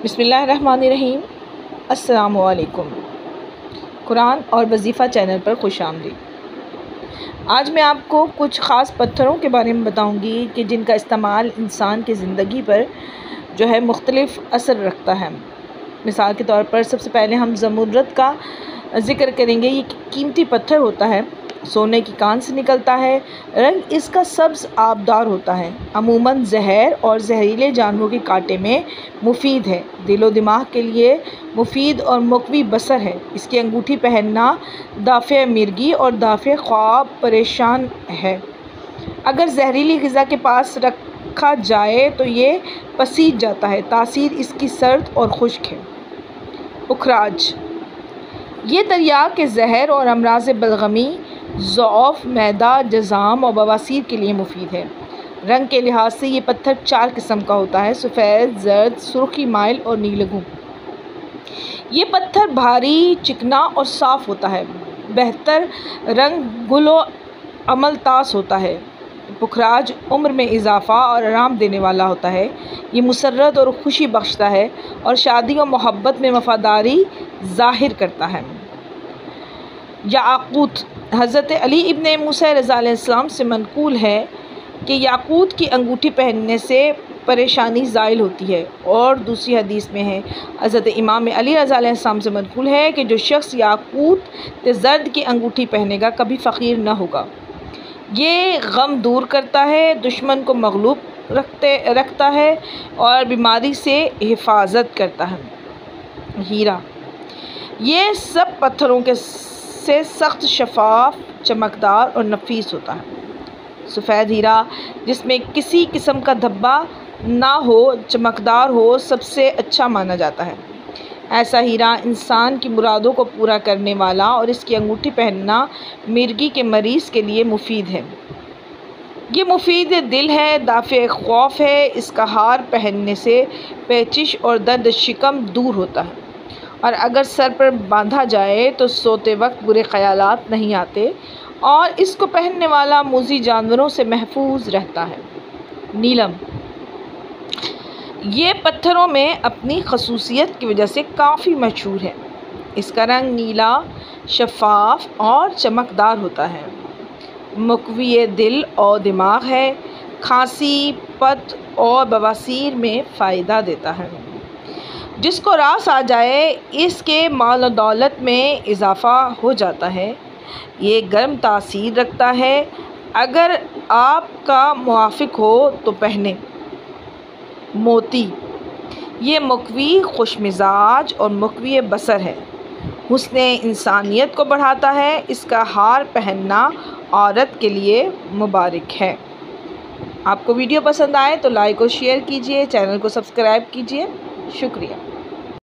बिस्मिल्लाहिर्रहमानिर्रहीम। अस्सलामु अलैकुम। कुरान और वजीफ़ा चैनल पर खुशामदीद। आज मैं आपको कुछ ख़ास पत्थरों के बारे में बताऊंगी कि जिनका इस्तेमाल इंसान की ज़िंदगी पर जो है मुख्तलिफ़ असर रखता है। मिसाल के तौर पर सबसे पहले हम ज़मुरद का ज़िक्र करेंगे। ये कीमती पत्थर होता है, सोने की कान से निकलता है। रंग इसका सब्ज़ आबदार होता है। अमूमन जहर और जहरीले जानवरों के कांटे में मुफीद है। दिलो दिमाग के लिए मुफीद और मुक़वी बसर है। इसकी अंगूठी पहनना दाफ़े मिर्गी और दाफ़े ख्वाब परेशान है। अगर जहरीली ग़िज़ा के पास रखा जाए तो ये पसीज जाता है। तासीर इसकी सर्द और खुश्क है। उखराज ये दरिया के जहर और अमराज़ बलगमी, ज़ौफ़, मैदा, जज़ाम और बवासीर के लिए मुफीद है। रंग के लिहाज से ये पत्थर 4 किस्म का होता है: सफ़ेद, ज़र्द, सुर्खी माइल और नीलगू। ये पत्थर भारी, चिकना और साफ़ होता है। बेहतर रंग गुलो अमलतास होता है। पुखराज उम्र में इजाफ़ा और आराम देने वाला होता है। ये मुसर्रत और खुशी बख्शता है और शादी और मोहब्बत में वफ़ादारी ज़ाहिर करता है। याकूत हज़रत अली इब्न मूसा रज़ा अलैहिस्सलाम से मनक़ूल है कि याकूत की अंगूठी पहनने से परेशानी ज़ाइल होती है। और दूसरी हदीस में है, हज़रत इमाम अली रज़ा अलैहिस्सलाम से मनक़ूल है कि जो शख्स याकूत ज़र्द की अंगूठी पहनेगा कभी फ़कीर न होगा। ये गम दूर करता है, दुश्मन को मग़लूब रखता है और बीमारी से हिफाजत करता है। हीरा ये सब पत्थरों के से सख्त, शफ़ाफ़, चमकदार और नफीस होता है। सफ़ेद हीरा जिसमें किसी किस्म का धब्बा ना हो, चमकदार हो, सबसे अच्छा माना जाता है। ऐसा हीरा इंसान की मुरादों को पूरा करने वाला और इसकी अंगूठी पहनना मिर्गी के मरीज़ के लिए मुफीद है। ये मुफीद दिल है, दाफ़े खौफ है। इसका हार पहनने से पेचिश और दर्द शिकम दूर होता है और अगर सर पर बांधा जाए तो सोते वक्त बुरे ख़यालात नहीं आते और इसको पहनने वाला मूज़ी जानवरों से महफूज रहता है। नीलम ये पत्थरों में अपनी खसूसियत की वजह से काफ़ी मशहूर है। इसका रंग नीला, शफ़ाफ़ और चमकदार होता है। मुक़वी दिल और दिमाग है। खांसी, पत और बवासीर में फ़ायदा देता है। जिसको रास आ जाए इसके माल और दौलत में इजाफ़ा हो जाता है। ये गर्म तासीर रखता है। अगर आपका मुआफ़िक हो तो पहने। मोती ये मुक़वी, खुशमिजाज और मुक़वी बसर है। हुस्ने इंसानियत को बढ़ाता है। इसका हार पहनना औरत के लिए मुबारक है। आपको वीडियो पसंद आए तो लाइक और शेयर कीजिए, चैनल को सब्सक्राइब कीजिए। शुक्रिया।